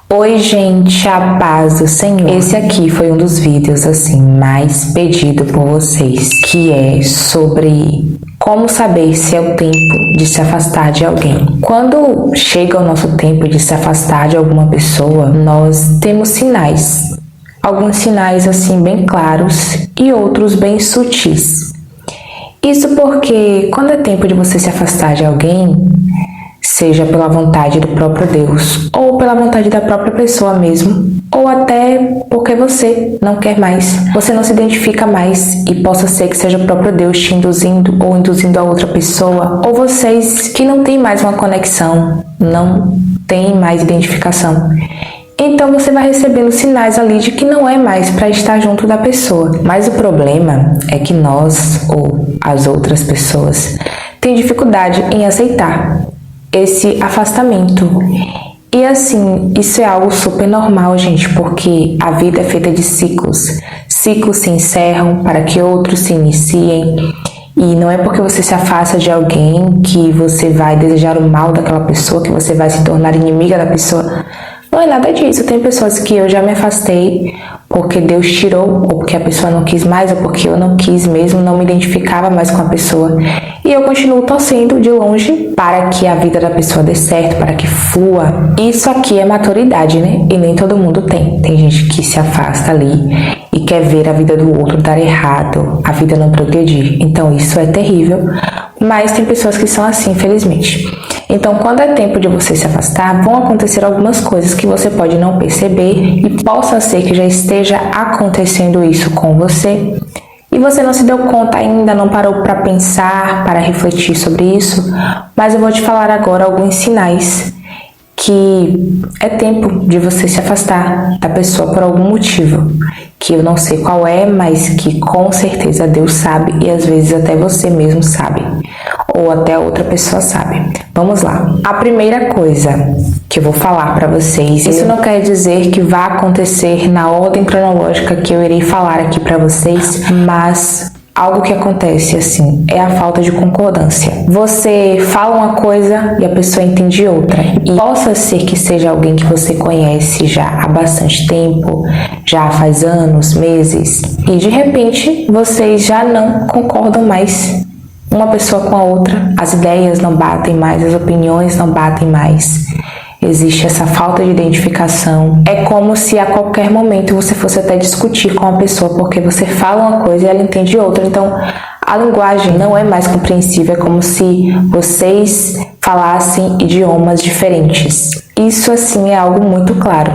Oi, gente, a paz do Senhor. Esse aqui foi um dos vídeos assim mais pedido por vocês, que é sobre como saber se é o tempo de se afastar de alguém. Quando chega o nosso tempo de se afastar de alguma pessoa, nós temos sinais. Alguns sinais assim bem claros e outros bem sutis. Isso porque quando é tempo de você se afastar de alguém, seja pela vontade do próprio Deus, ou pela vontade da própria pessoa mesmo, ou até porque você não quer mais, você não se identifica mais e possa ser que seja o próprio Deus te induzindo ou induzindo a outra pessoa, ou vocês que não têm mais uma conexão, não têm mais identificação. Então você vai recebendo sinais ali de que não é mais para estar junto da pessoa. Mas o problema é que nós, ou as outras pessoas, têm dificuldade em aceitar esse afastamento. E assim, isso é algo super normal, gente, porque a vida é feita de ciclos. Ciclos se encerram para que outros se iniciem. E não é porque você se afasta de alguém que você vai desejar o mal daquela pessoa, que você vai se tornar inimiga da pessoa. Não é nada disso. Tem pessoas que eu já me afastei porque Deus tirou, ou porque a pessoa não quis mais, ou porque eu não quis mesmo, não me identificava mais com a pessoa. E eu continuo torcendo de longe para que a vida da pessoa dê certo, para que flua. Isso aqui é maturidade, né? E nem todo mundo tem. Tem gente que se afasta ali e quer ver a vida do outro dar errado, a vida não progredir. Então isso é terrível, mas tem pessoas que são assim, infelizmente. Então, quando é tempo de você se afastar, vão acontecer algumas coisas que você pode não perceber e possa ser que já esteja acontecendo isso com você e você não se deu conta ainda, não parou para pensar, para refletir sobre isso, mas eu vou te falar agora alguns sinais que é tempo de você se afastar da pessoa por algum motivo, que eu não sei qual é, mas que com certeza Deus sabe e às vezes até você mesmo sabe, ou até outra pessoa sabe. Vamos lá. A primeira coisa que eu vou falar para vocês, isso não quer dizer que vá acontecer na ordem cronológica que eu irei falar aqui para vocês, mas algo que acontece assim é a falta de concordância. Você fala uma coisa e a pessoa entende outra. E possa ser que seja alguém que você conhece já há bastante tempo, já faz anos, meses, e de repente vocês já não concordam mais uma pessoa com a outra, as ideias não batem mais, as opiniões não batem mais. Existe essa falta de identificação. É como se a qualquer momento você fosse até discutir com a pessoa, porque você fala uma coisa e ela entende outra. Então, a linguagem não é mais compreensível, é como se vocês falassem idiomas diferentes. Isso, assim, é algo muito claro.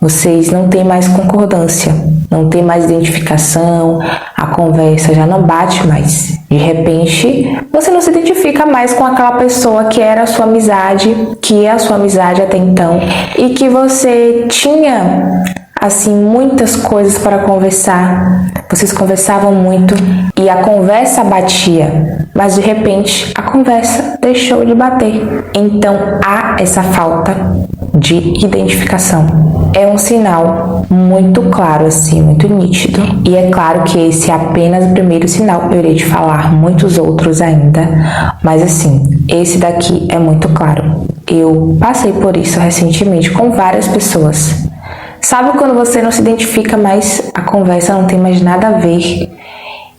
Vocês não têm mais concordância, não tem mais identificação, a conversa já não bate mais. De repente, você não se identifica mais com aquela pessoa que era a sua amizade, que é a sua amizade até então, e que você tinha, assim, muitas coisas para conversar. Vocês conversavam muito e a conversa batia, mas de repente a conversa deixou de bater. Então há essa falta de identificação. É um sinal muito claro, assim, muito nítido. E é claro que esse é apenas o primeiro sinal. Eu irei te falar muitos outros ainda, mas assim, esse daqui é muito claro. Eu passei por isso recentemente com várias pessoas. Sabe quando você não se identifica mais, a conversa não tem mais nada a ver?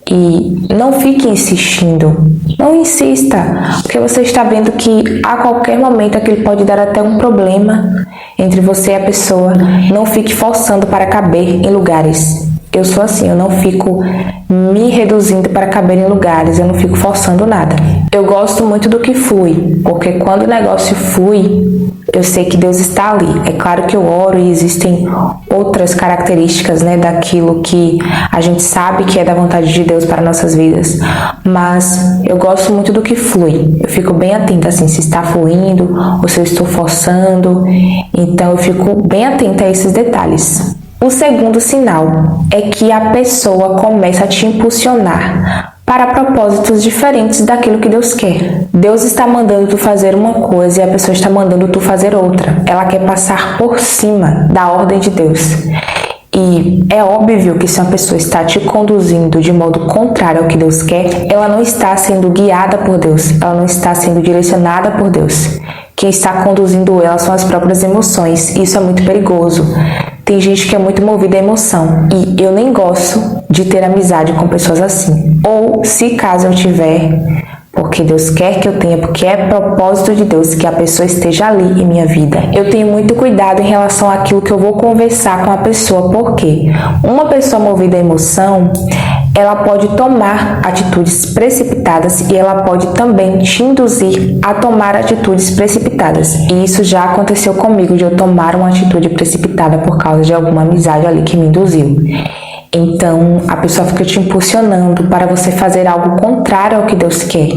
E não fique insistindo, não insista, porque você está vendo que a qualquer momento aquilo pode dar até um problema entre você e a pessoa. Não fique forçando para caber em lugares. Eu sou assim, eu não fico me reduzindo para caber em lugares, eu não fico forçando nada. Eu gosto muito do que flui, porque quando o negócio flui, eu sei que Deus está ali. É claro que eu oro e existem outras características, né, daquilo que a gente sabe que é da vontade de Deus para nossas vidas, mas eu gosto muito do que flui. Eu fico bem atenta, assim, se está fluindo ou se eu estou forçando, então eu fico bem atenta a esses detalhes. O segundo sinal é que a pessoa começa a te impulsionar para propósitos diferentes daquilo que Deus quer. Deus está mandando tu fazer uma coisa e a pessoa está mandando tu fazer outra. Ela quer passar por cima da ordem de Deus. E é óbvio que se uma pessoa está te conduzindo de modo contrário ao que Deus quer, ela não está sendo guiada por Deus, ela não está sendo direcionada por Deus. quem está conduzindo ela são as próprias emoções. Isso é muito perigoso. Tem gente que é muito movida à emoção e eu nem gosto de ter amizade com pessoas assim. Ou, se caso eu tiver, porque Deus quer que eu tenha, porque é propósito de Deus que a pessoa esteja ali em minha vida, eu tenho muito cuidado em relação àquilo que eu vou conversar com a pessoa, porque uma pessoa movida à emoção, ela pode tomar atitudes precipitadas e ela pode também te induzir a tomar atitudes precipitadas. E isso já aconteceu comigo, de eu tomar uma atitude precipitada por causa de alguma amizade ali que me induziu. Então, a pessoa fica te impulsionando para você fazer algo contrário ao que Deus quer.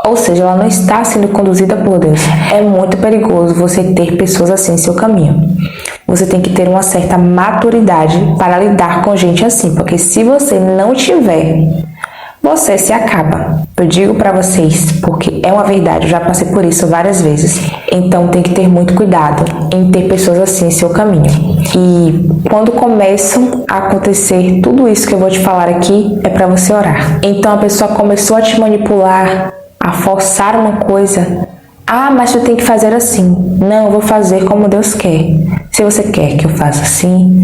Ou seja, ela não está sendo conduzida por Deus. É muito perigoso você ter pessoas assim em seu caminho. Você tem que ter uma certa maturidade para lidar com gente assim, porque se você não tiver, você se acaba. Eu digo para vocês, porque é uma verdade, eu já passei por isso várias vezes. Então tem que ter muito cuidado em ter pessoas assim em seu caminho. E quando começam a acontecer tudo isso que eu vou te falar aqui, é para você orar. Então a pessoa começou a te manipular, a forçar uma coisa. Ah, mas tu tem que fazer assim. Não, eu vou fazer como Deus quer. Se você quer que eu faça assim,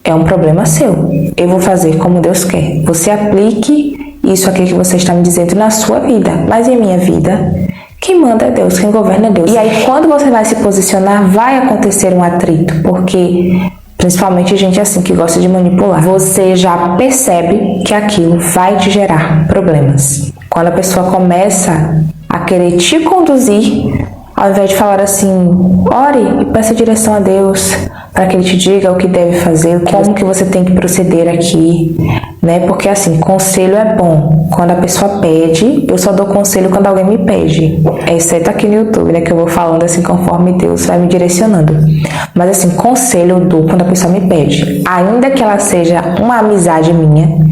é um problema seu. Eu vou fazer como Deus quer. Você aplique isso aqui que você está me dizendo na sua vida. Mas em minha vida, quem manda é Deus, quem governa é Deus. E aí, quando você vai se posicionar, vai acontecer um atrito. Porque, principalmente gente assim que gosta de manipular, você já percebe que aquilo vai te gerar problemas. Quando a pessoa começa a querer te conduzir, ao invés de falar assim, ore e peça direção a Deus para que Ele te diga o que deve fazer, como que você tem que proceder aqui, né? Porque assim, conselho é bom. Quando a pessoa pede, eu só dou conselho quando alguém me pede, exceto aqui no YouTube, né? Que eu vou falando assim conforme Deus vai me direcionando. Mas assim, conselho eu dou quando a pessoa me pede. Ainda que ela seja uma amizade minha,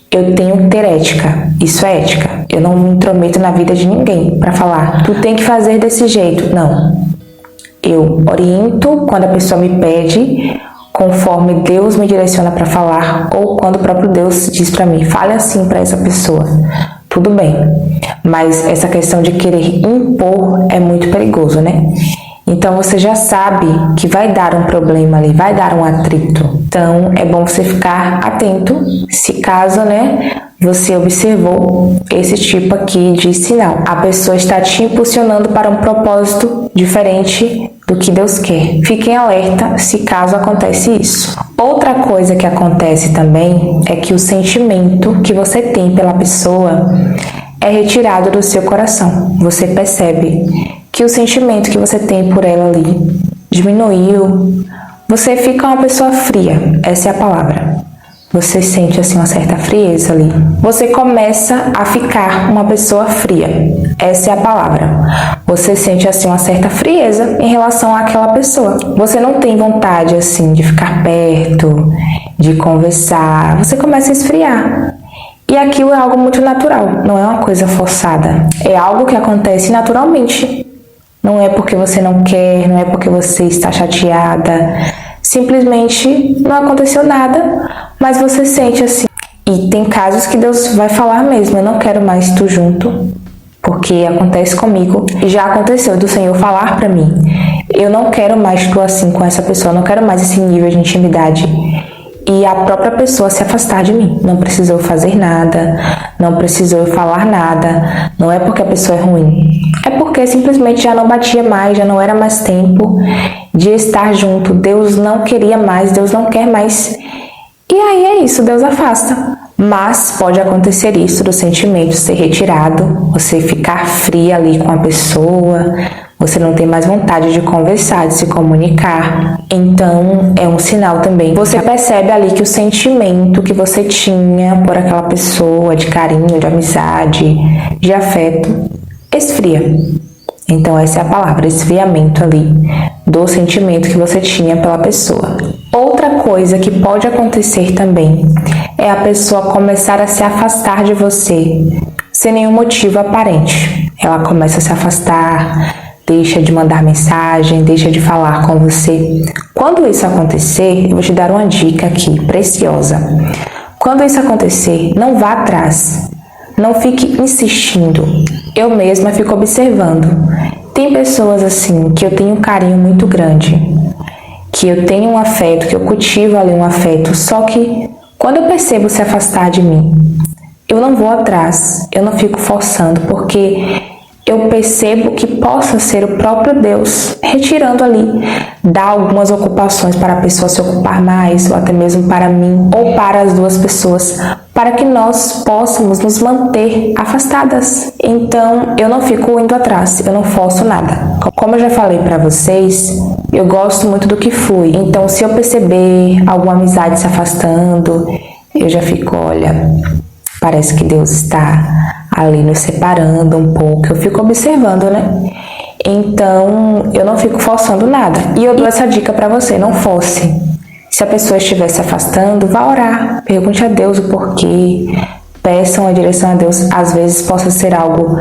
eu tenho que ter ética. Isso é ética. Eu não me intrometo na vida de ninguém para falar, tu tem que fazer desse jeito. Não. Eu oriento quando a pessoa me pede, conforme Deus me direciona para falar, ou quando o próprio Deus diz para mim, fale assim para essa pessoa. Tudo bem. Mas essa questão de querer impor é muito perigoso, né? Então você já sabe que vai dar um problema ali, vai dar um atrito. Então é bom você ficar atento, se caso, né, você observou esse tipo aqui de sinal. A pessoa está te impulsionando para um propósito diferente do que Deus quer. Fiquem alerta se caso acontece isso. Outra coisa que acontece também é que o sentimento que você tem pela pessoa é retirado do seu coração. Você percebe que o sentimento que você tem por ela ali diminuiu. Você fica uma pessoa fria, essa é a palavra. Você sente assim uma certa frieza ali. Você começa a ficar uma pessoa fria, essa é a palavra. Você sente assim uma certa frieza em relação àquela pessoa. Você não tem vontade assim de ficar perto, de conversar. Você começa a esfriar. E aquilo é algo muito natural, não é uma coisa forçada. É algo que acontece naturalmente. Não é porque você não quer, não é porque você está chateada. Simplesmente não aconteceu nada, mas você sente assim. E tem casos que Deus vai falar mesmo, eu não quero mais tu junto, porque acontece comigo. E já aconteceu do Senhor falar pra mim, eu não quero mais tu assim com essa pessoa, eu não quero mais esse nível de intimidade. E a própria pessoa se afastar de mim. Não precisou fazer nada, não precisou falar nada. Não é porque a pessoa é ruim. É porque simplesmente já não batia mais, já não era mais tempo de estar junto. Deus não queria mais, Deus não quer mais. E aí é isso, Deus afasta. Mas pode acontecer isso do sentimento ser retirado, você ficar fria ali com a pessoa, você não tem mais vontade de conversar, de se comunicar. Então, é um sinal também. Você percebe ali que o sentimento que você tinha por aquela pessoa, de carinho, de amizade, de afeto, esfria. Então, essa é a palavra, esfriamento ali do sentimento que você tinha pela pessoa. Outra coisa que pode acontecer também é a pessoa começar a se afastar de você sem nenhum motivo aparente. Ela começa a se afastar, deixa de mandar mensagem, deixa de falar com você. Quando isso acontecer, eu vou te dar uma dica aqui, preciosa. Quando isso acontecer, não vá atrás. Não fique insistindo. Eu mesma fico observando. Tem pessoas assim que eu tenho um carinho muito grande, que eu tenho um afeto, que eu cultivo ali um afeto, só que quando eu percebo se afastar de mim, eu não vou atrás, eu não fico forçando, porque eu percebo que possa ser o próprio Deus retirando ali, dar algumas ocupações para a pessoa se ocupar mais, ou até mesmo para mim, ou para as duas pessoas, para que nós possamos nos manter afastadas. Então, eu não fico indo atrás, eu não forço nada. Como eu já falei para vocês, eu gosto muito do que fui. Então, se eu perceber alguma amizade se afastando, eu já fico, olha, parece que Deus está ali nos separando um pouco, eu fico observando, né? Então, eu não fico forçando nada. E eu dou essa dica pra você, não force. Se a pessoa estiver se afastando, vá orar, pergunte a Deus o porquê, peçam a direção a Deus. Às vezes possa ser algo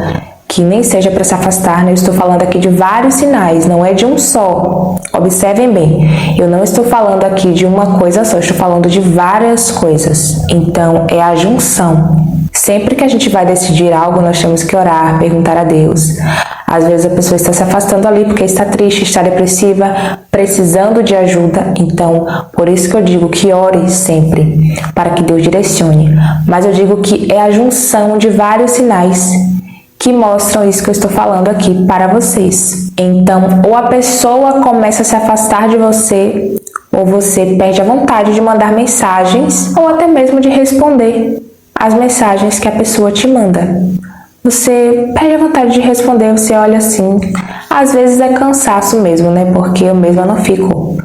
que nem seja para se afastar, né? Eu estou falando aqui de vários sinais, não é de um só. Observem bem, eu não estou falando aqui de uma coisa só, eu estou falando de várias coisas. Então, é a junção. Sempre que a gente vai decidir algo, nós temos que orar, perguntar a Deus. Às vezes a pessoa está se afastando ali porque está triste, está depressiva, precisando de ajuda. Então, por isso que eu digo que ore sempre, para que Deus direcione. Mas eu digo que é a junção de vários sinais que mostram isso que eu estou falando aqui para vocês. Então, ou a pessoa começa a se afastar de você, ou você perde a vontade de mandar mensagens, ou até mesmo de responder as mensagens que a pessoa te manda. Você perde a vontade de responder, você olha assim. Às vezes é cansaço mesmo, né? Porque eu mesma não fico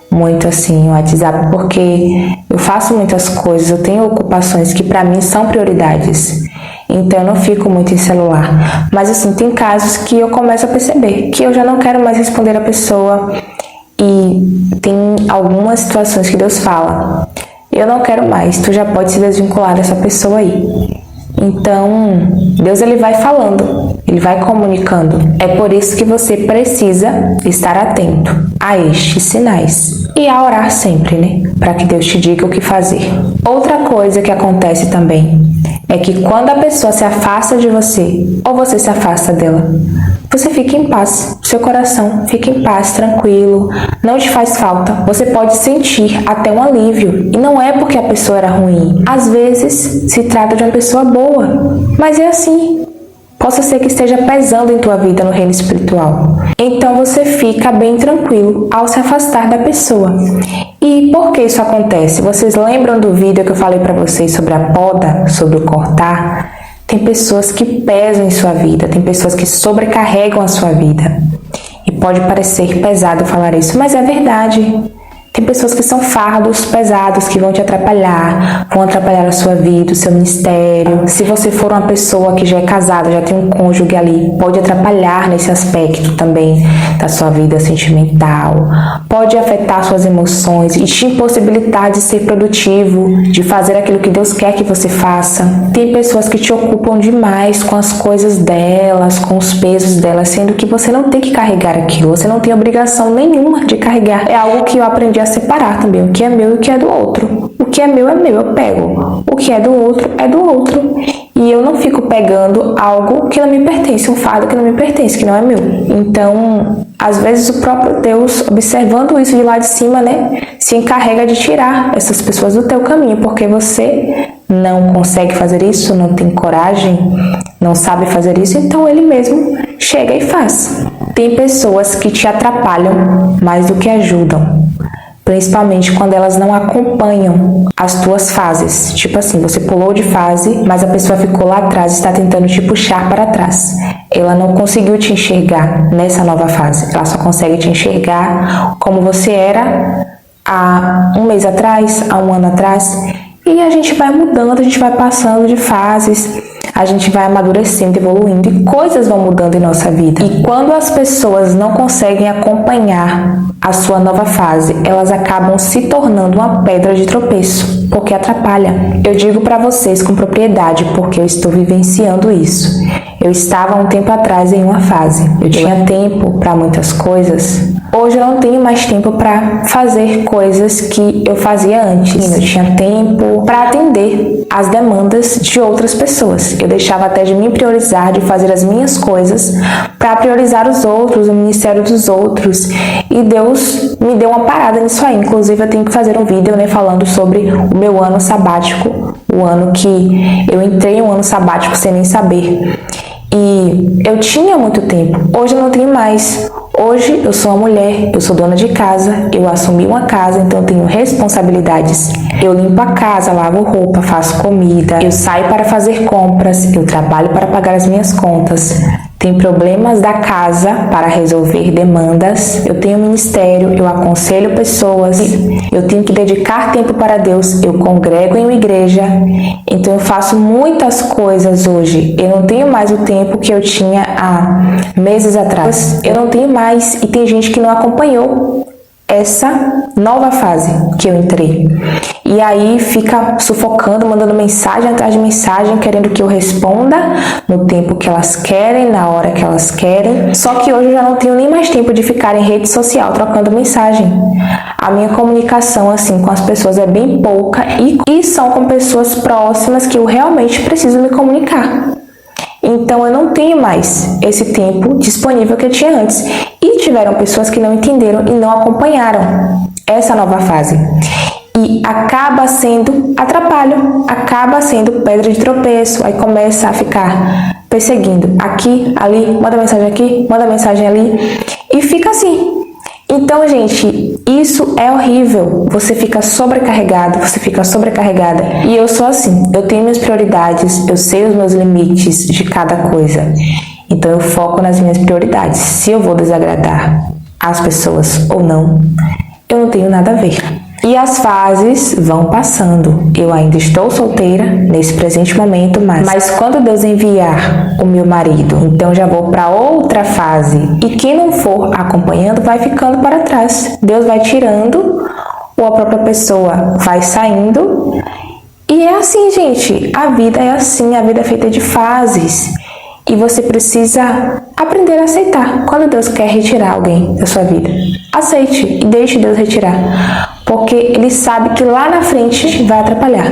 muito assim no WhatsApp, porque eu faço muitas coisas, eu tenho ocupações que para mim são prioridades. Então eu não fico muito em celular. Mas assim, tem casos que eu começo a perceber que eu já não quero mais responder a pessoa. E tem algumas situações que Deus fala: eu não quero mais, tu já pode se desvincular dessa pessoa aí. Então, Deus ele vai falando, ele vai comunicando. É por isso que você precisa estar atento a estes sinais. E a orar sempre, né? Para que Deus te diga o que fazer. Outra coisa que acontece também é que quando a pessoa se afasta de você, ou você se afasta dela, você fica em paz, seu coração fica em paz, tranquilo, não te faz falta. Você pode sentir até um alívio. E não é porque a pessoa era ruim. Às vezes se trata de uma pessoa boa, mas é assim. Possa ser que esteja pesando em tua vida no reino espiritual. Então você fica bem tranquilo ao se afastar da pessoa. E por que isso acontece? Vocês lembram do vídeo que eu falei para vocês sobre a poda, sobre o cortar? Tem pessoas que pesam em sua vida, tem pessoas que sobrecarregam a sua vida. E pode parecer pesado falar isso, mas é verdade. Tem pessoas que são fardos pesados que vão te atrapalhar, vão atrapalhar a sua vida, o seu ministério. Se você for uma pessoa que já é casada, já tem um cônjuge ali, pode atrapalhar nesse aspecto também da sua vida sentimental. Pode afetar suas emoções e te impossibilitar de ser produtivo, de fazer aquilo que Deus quer que você faça. Tem pessoas que te ocupam demais com as coisas delas, com os pesos delas, sendo que você não tem que carregar aquilo, você não tem obrigação nenhuma de carregar. É algo que eu aprendi a separar também, o que é meu e o que é do outro. O que é meu, eu pego. O que é do outro, é do outro. E eu não fico pegando algo que não me pertence, um fardo que não me pertence, que não é meu. Então, às vezes o próprio Deus, observando isso de lá de cima, né, se encarrega de tirar essas pessoas do teu caminho, porque você não consegue fazer isso, não tem coragem, não sabe fazer isso, então ele mesmo chega e faz. Tem pessoas que te atrapalham mais do que ajudam. Principalmente quando elas não acompanham as tuas fases. Tipo assim, você pulou de fase, mas a pessoa ficou lá atrás e está tentando te puxar para trás. Ela não conseguiu te enxergar nessa nova fase. Ela só consegue te enxergar como você era há um mês atrás, há um ano atrás. E a gente vai mudando, a gente vai passando de fases, a gente vai amadurecendo, evoluindo e coisas vão mudando em nossa vida. E quando as pessoas não conseguem acompanhar a sua nova fase, elas acabam se tornando uma pedra de tropeço, porque atrapalha. Eu digo para vocês com propriedade, porque eu estou vivenciando isso. Eu estava há um tempo atrás em uma fase. Eu tinha tempo para muitas coisas, Hoje eu não tenho mais tempo para fazer coisas que eu fazia antes. Eu tinha tempo para atender às demandas de outras pessoas. Eu deixava até de me priorizar, de fazer as minhas coisas para priorizar os outros, o ministério dos outros. E Deus me deu uma parada nisso aí. Inclusive eu tenho que fazer um vídeo, falando sobre o meu ano sabático, o ano que eu entrei em um ano sabático sem nem saber. E eu tinha muito tempo, hoje eu não tenho mais. Hoje eu sou uma mulher, eu sou dona de casa, eu assumi uma casa, então eu tenho responsabilidades. Eu limpo a casa, lavo roupa, faço comida, eu saio para fazer compras, eu trabalho para pagar as minhas contas. Tem problemas da casa para resolver demandas, eu tenho ministério, eu aconselho pessoas, eu tenho que dedicar tempo para Deus, eu congrego em uma igreja, então eu faço muitas coisas hoje. Eu não tenho mais o tempo que eu tinha há meses atrás, eu não tenho mais, e tem gente que não acompanhou essa nova fase que eu entrei. E aí fica sufocando, mandando mensagem atrás de mensagem, querendo que eu responda no tempo que elas querem, na hora que elas querem. Só que hoje eu já não tenho nem mais tempo de ficar em rede social trocando mensagem. A minha comunicação assim com as pessoas é bem pouca e são com pessoas próximas que eu realmente preciso me comunicar. Então eu não tenho mais esse tempo disponível que eu tinha antes. E tiveram pessoas que não entenderam e não acompanharam essa nova fase. E acaba sendo atrapalho, acaba sendo pedra de tropeço. Aí começa a ficar perseguindo aqui, ali, manda mensagem aqui, manda mensagem ali. E fica assim. Então, gente, isso é horrível. Você fica sobrecarregado, você fica sobrecarregada. E eu sou assim, eu tenho minhas prioridades, eu sei os meus limites de cada coisa. Então eu foco nas minhas prioridades. Se eu vou desagradar as pessoas ou não, eu não tenho nada a ver. E as fases vão passando. Eu ainda estou solteira nesse presente momento, mas quando Deus enviar o meu marido, então já vou para outra fase. E quem não for acompanhando vai ficando para trás. Deus vai tirando, ou a própria pessoa vai saindo. E é assim, gente. A vida é assim, a vida é feita de fases. E você precisa aprender a aceitar. Quando Deus quer retirar alguém da sua vida, aceite e deixe Deus retirar. Porque Ele sabe que lá na frente vai atrapalhar.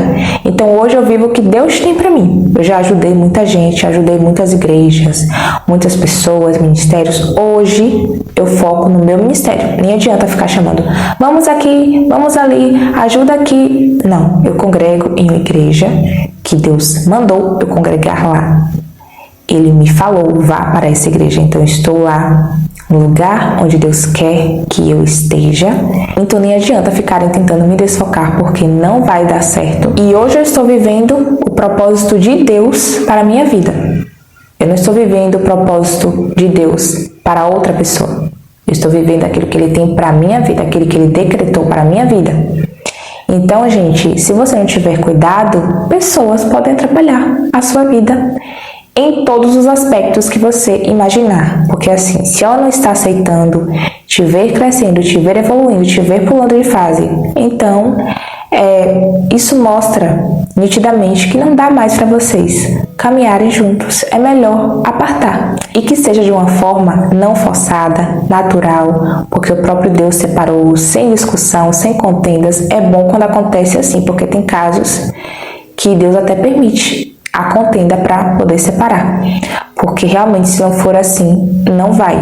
Então hoje eu vivo o que Deus tem pra mim. Eu já ajudei muita gente, ajudei muitas igrejas, muitas pessoas, ministérios. Hoje eu foco no meu ministério. Nem adianta ficar chamando, vamos aqui, vamos ali, ajuda aqui. Não, eu congrego em uma igreja que Deus mandou eu congregar lá. Ele me falou, vá para essa igreja, então eu estou lá, no lugar onde Deus quer que eu esteja. Então nem adianta ficarem tentando me desfocar, porque não vai dar certo. E hoje eu estou vivendo o propósito de Deus para a minha vida. Eu não estou vivendo o propósito de Deus para outra pessoa. Eu estou vivendo aquilo que Ele tem para a minha vida, aquilo que Ele decretou para a minha vida. Então, gente, se você não tiver cuidado, pessoas podem atrapalhar a sua vida em todos os aspectos que você imaginar. Porque assim, se ela não está aceitando te ver crescendo, te ver evoluindo, te ver pulando de fase, então isso mostra nitidamente que não dá mais para vocês caminharem juntos. É melhor apartar. E que seja de uma forma não forçada, natural, porque o próprio Deus separou, sem discussão, sem contendas. É bom quando acontece assim, porque tem casos que Deus até permite a contenda para poder separar, porque realmente se não for assim, não vai.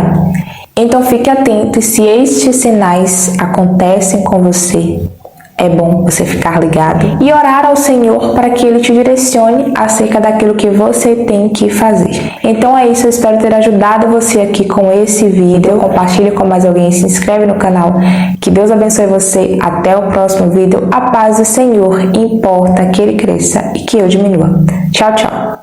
Então fique atento, e se estes sinais acontecem com você, é bom você ficar ligado e orar ao Senhor para que Ele te direcione acerca daquilo que você tem que fazer. Então é isso, eu espero ter ajudado você aqui com esse vídeo. Compartilhe com mais alguém, se inscreve no canal. Que Deus abençoe você. Até o próximo vídeo. A paz do Senhor importa que Ele cresça e que eu diminua. Tchau, tchau.